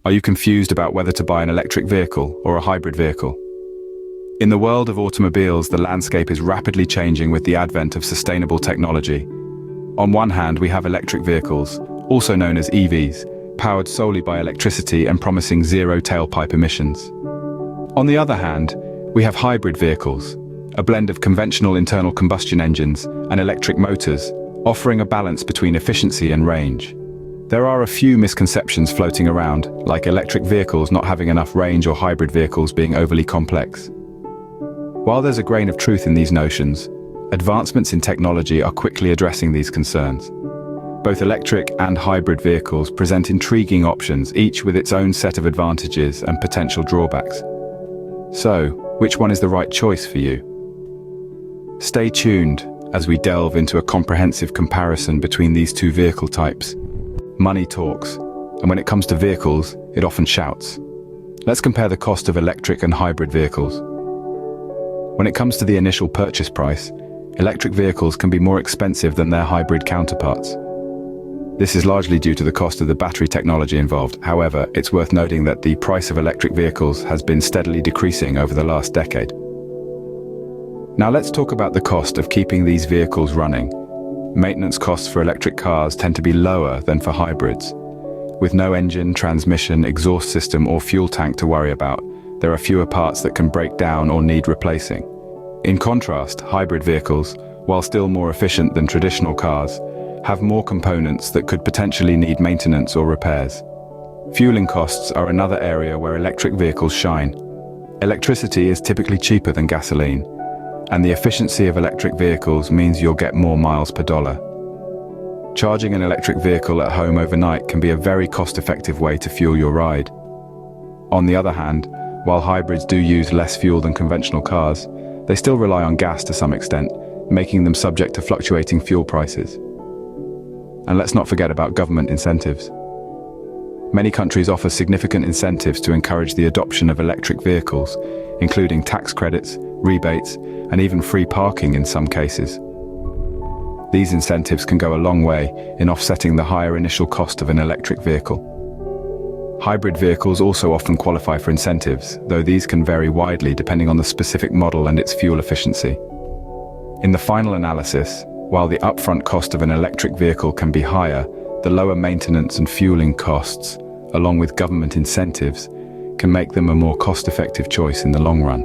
Are you confused about whether to buy an electric vehicle or a hybrid vehicle? In the world of automobiles, the landscape is rapidly changing with the advent of sustainable technology. On one hand, we have electric vehicles, also known as EVs, powered solely by electricity and promising zero tailpipe emissions. On the other hand, we have hybrid vehicles, a blend of conventional internal combustion engines and electric motors, offering a balance between efficiency and range. There are a few misconceptions floating around, like electric vehicles not having enough range or hybrid vehicles being overly complex. While there's a grain of truth in these notions, advancements in technology are quickly addressing these concerns. Both electric and hybrid vehicles present intriguing options, each with its own set of advantages and potential drawbacks. So, which one is the right choice for you? Stay tuned as we delve into a comprehensive comparison between these two vehicle types. Money talks, and when it comes to vehicles, it often shouts. Let's compare the cost of electric and hybrid vehicles. When it comes to the initial purchase price, electric vehicles can be more expensive than their hybrid counterparts. This is largely due to the cost of the battery technology involved. However, it's worth noting that the price of electric vehicles has been steadily decreasing over the last decade. Now let's talk about the cost of keeping these vehicles running. Maintenance costs for electric cars tend to be lower than for hybrids. With no engine, transmission, exhaust system or fuel tank to worry about, there are fewer parts that can break down or need replacing. In contrast, hybrid vehicles, while still more efficient than traditional cars, have more components that could potentially need maintenance or repairs. Fueling costs are another area where electric vehicles shine. Electricity is typically cheaper than gasoline, and the efficiency of electric vehicles means you'll get more miles per dollar. Charging an electric vehicle at home overnight can be a very cost-effective way to fuel your ride. On the other hand, while hybrids do use less fuel than conventional cars, they still rely on gas to some extent, making them subject to fluctuating fuel prices. And let's not forget about government incentives. Many countries offer significant incentives to encourage the adoption of electric vehicles, including tax credits, rebates, and even free parking in some cases. These incentives can go a long way in offsetting the higher initial cost of an electric vehicle. Hybrid vehicles also often qualify for incentives, though these can vary widely depending on the specific model and its fuel efficiency. In the final analysis, while the upfront cost of an electric vehicle can be higher, the lower maintenance and fueling costs, along with government incentives, can make them a more cost-effective choice in the long run.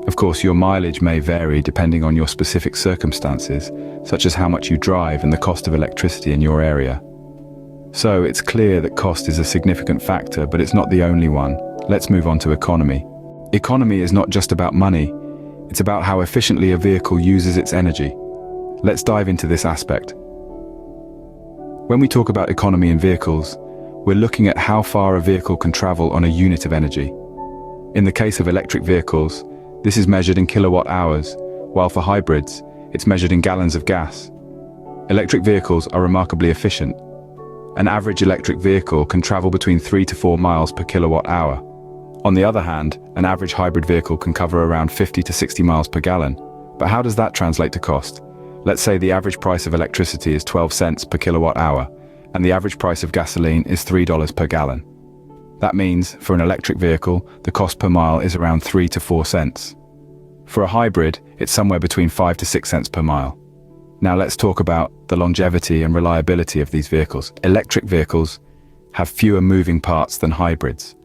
Of course, your mileage may vary depending on your specific circumstances, such as how much you drive and the cost of electricity in your area. So it's clear that cost is a significant factor, but it's not the only one. Let's move on to economy. Economy is not just about money, it's about how efficiently a vehicle uses its energy. Let's dive into this aspect. When we talk about economy in vehicles, we're looking at how far a vehicle can travel on a unit of energy. In the case of electric vehicles, this is measured in kilowatt hours, while for hybrids, it's measured in gallons of gas. Electric vehicles are remarkably efficient. An average electric vehicle can travel between 3 to 4 miles per kilowatt hour. On the other hand, an average hybrid vehicle can cover around 50 to 60 miles per gallon. But how does that translate to cost? Let's say the average price of electricity is 12 cents per kilowatt hour, and the average price of gasoline is $3 per gallon. That means, for an electric vehicle, the cost per mile is around 3 to 4 cents. For a hybrid, it's somewhere between 5 to 6 cents per mile. Now let's talk about the longevity and reliability of these vehicles. Electric vehicles have fewer moving parts than hybrids.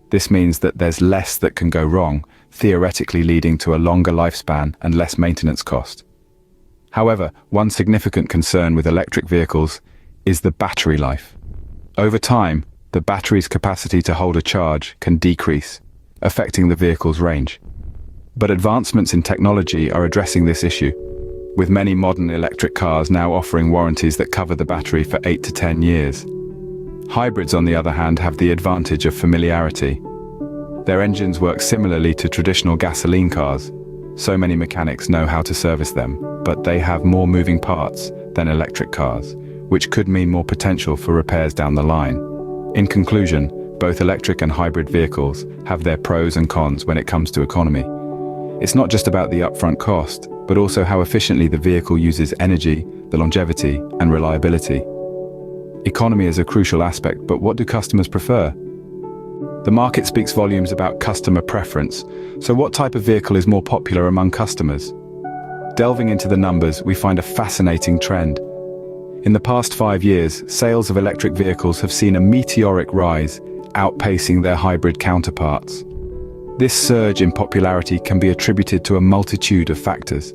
This means that there's less that can go wrong, theoretically leading to a longer lifespan and less maintenance cost. However, one significant concern with electric vehicles is the battery life. Over time, the battery's capacity to hold a charge can decrease, affecting the vehicle's range. But advancements in technology are addressing this issue, with many modern electric cars now offering warranties that cover the battery for 8 to 10 years. Hybrids, on the other hand, have the advantage of familiarity. Their engines work similarly to traditional gasoline cars. So many mechanics know how to service them, but they have more moving parts than electric cars, which could mean more potential for repairs down the line. In conclusion, both electric and hybrid vehicles have their pros and cons when it comes to economy. It's not just about the upfront cost, but also how efficiently the vehicle uses energy, the longevity, and reliability. Economy is a crucial aspect, but what do customers prefer? The market speaks volumes about customer preference, so what type of vehicle is more popular among customers? Delving into the numbers, we find a fascinating trend. In the past 5 years, sales of electric vehicles have seen a meteoric rise, outpacing their hybrid counterparts. This surge in popularity can be attributed to a multitude of factors.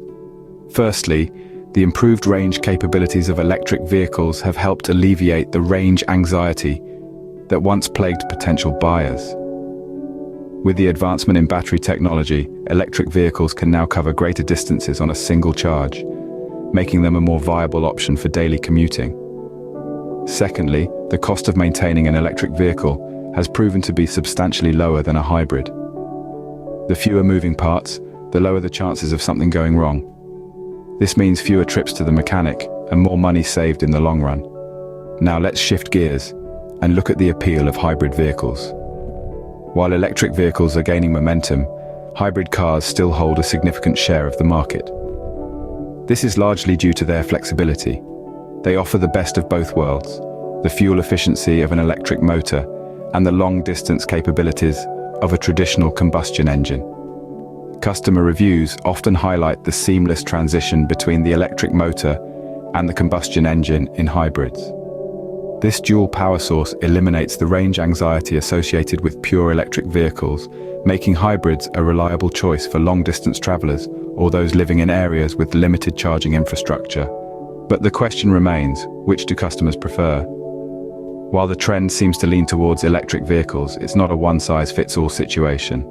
Firstly, the improved range capabilities of electric vehicles have helped alleviate the range anxiety that once plagued potential buyers. With the advancement in battery technology, electric vehicles can now cover greater distances on a single charge, making them a more viable option for daily commuting. Secondly, the cost of maintaining an electric vehicle has proven to be substantially lower than a hybrid. The fewer moving parts, the lower the chances of something going wrong. This means fewer trips to the mechanic and more money saved in the long run. Now let's shift gears and look at the appeal of hybrid vehicles. While electric vehicles are gaining momentum, hybrid cars still hold a significant share of the market. This is largely due to their flexibility. They offer the best of both worlds, the fuel efficiency of an electric motor and the long-distance capabilities of a traditional combustion engine. Customer reviews often highlight the seamless transition between the electric motor and the combustion engine in hybrids. This dual power source eliminates the range anxiety associated with pure electric vehicles, making hybrids a reliable choice for long-distance travelers or those living in areas with limited charging infrastructure. But the question remains, which do customers prefer? While the trend seems to lean towards electric vehicles, it's not a one-size-fits-all situation.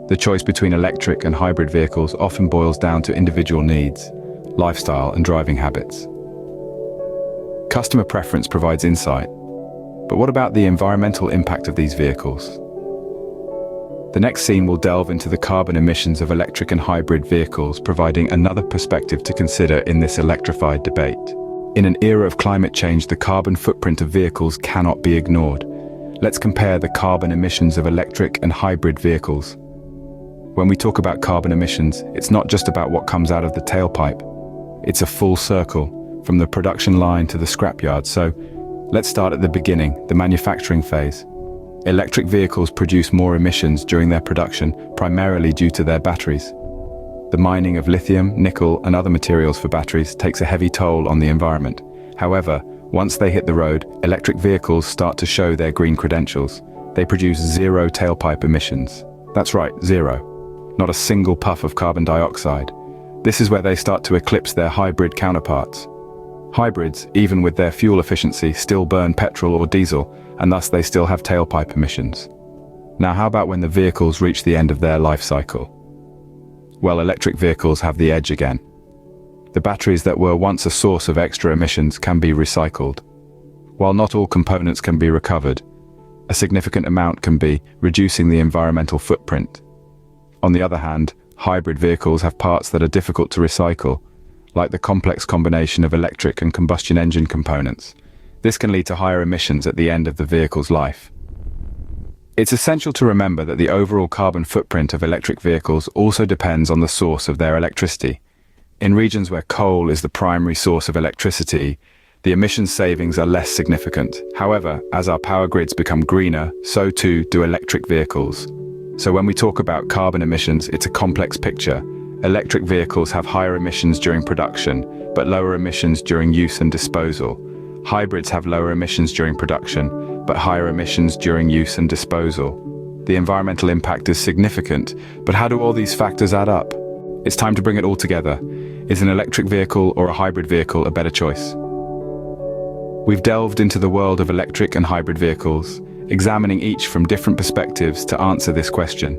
The choice between electric and hybrid vehicles often boils down to individual needs, lifestyle, and driving habits. Customer preference provides insight, but what about the environmental impact of these vehicles? The next scene will delve into the carbon emissions of electric and hybrid vehicles, providing another perspective to consider in this electrified debate. In an era of climate change, the carbon footprint of vehicles cannot be ignored. Let's compare the carbon emissions of electric and hybrid vehicles. When we talk about carbon emissions, it's not just about what comes out of the tailpipe. It's a full circle, from the production line to the scrapyard. So, let's start at the beginning, the manufacturing phase. Electric vehicles produce more emissions during their production, primarily due to their batteries. The mining of lithium, nickel, and other materials for batteries takes a heavy toll on the environment. However, once they hit the road, electric vehicles start to show their green credentials. They produce zero tailpipe emissions. That's right, zero. Not a single puff of carbon dioxide. This is where they start to eclipse their hybrid counterparts. Hybrids, even with their fuel efficiency, still burn petrol or diesel, and thus they still have tailpipe emissions. Now how about when the vehicles reach the end of their life cycle? Well, electric vehicles have the edge again. The batteries that were once a source of extra emissions can be recycled. While not all components can be recovered, a significant amount can be, reducing the environmental footprint. On the other hand, hybrid vehicles have parts that are difficult to recycle, like the complex combination of electric and combustion engine components. This can lead to higher emissions at the end of the vehicle's life. It's essential to remember that the overall carbon footprint of electric vehicles also depends on the source of their electricity. In regions where coal is the primary source of electricity, the emissions savings are less significant. However, as our power grids become greener, so too do electric vehicles. So when we talk about carbon emissions, it's a complex picture. Electric vehicles have higher emissions during production, but lower emissions during use and disposal. Hybrids have lower emissions during production, but higher emissions during use and disposal. The environmental impact is significant, but how do all these factors add up? It's time to bring it all together. Is an electric vehicle or a hybrid vehicle a better choice? We've delved into the world of electric and hybrid vehicles, examining each from different perspectives to answer this question.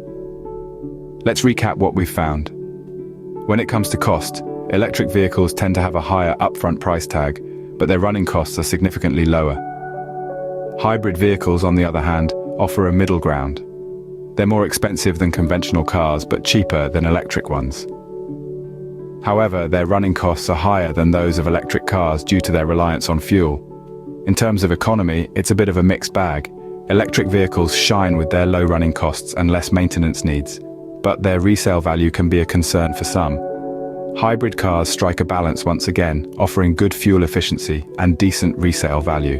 Let's recap what we've found. When it comes to cost, electric vehicles tend to have a higher upfront price tag, but their running costs are significantly lower. Hybrid vehicles, on the other hand, offer a middle ground. They're more expensive than conventional cars, but cheaper than electric ones. However, their running costs are higher than those of electric cars due to their reliance on fuel. In terms of economy, it's a bit of a mixed bag. Electric vehicles shine with their low running costs and less maintenance needs, but their resale value can be a concern for some. Hybrid cars strike a balance once again, offering good fuel efficiency and decent resale value.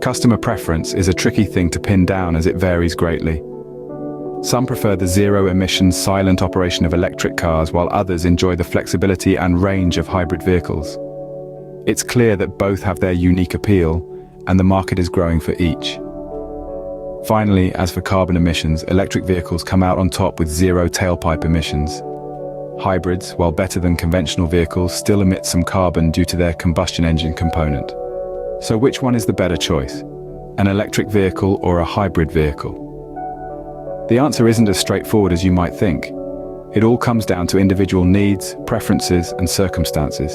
Customer preference is a tricky thing to pin down as it varies greatly. Some prefer the zero-emission, silent operation of electric cars, while others enjoy the flexibility and range of hybrid vehicles. It's clear that both have their unique appeal, and the market is growing for each. Finally, as for carbon emissions, electric vehicles come out on top with zero tailpipe emissions. Hybrids, while better than conventional vehicles, still emit some carbon due to their combustion engine component. So which one is the better choice? An electric vehicle or a hybrid vehicle? The answer isn't as straightforward as you might think. It all comes down to individual needs, preferences, and circumstances.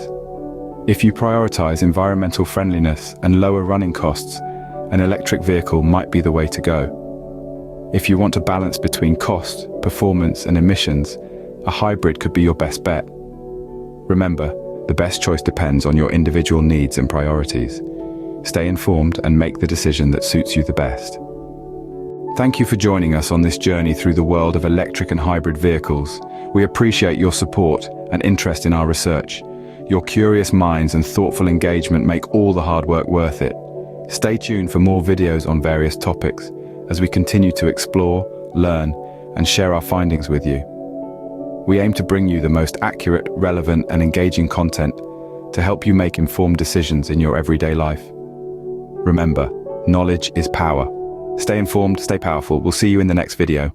If you prioritize environmental friendliness and lower running costs, an electric vehicle might be the way to go. If you want a balance between cost, performance, and emissions, a hybrid could be your best bet. Remember, the best choice depends on your individual needs and priorities. Stay informed and make the decision that suits you the best. Thank you for joining us on this journey through the world of electric and hybrid vehicles. We appreciate your support and interest in our research. Your curious minds and thoughtful engagement make all the hard work worth it. Stay tuned for more videos on various topics as we continue to explore, learn, and share our findings with you. We aim to bring you the most accurate, relevant, and engaging content to help you make informed decisions in your everyday life. Remember, knowledge is power. Stay informed, stay powerful. We'll see you in the next video.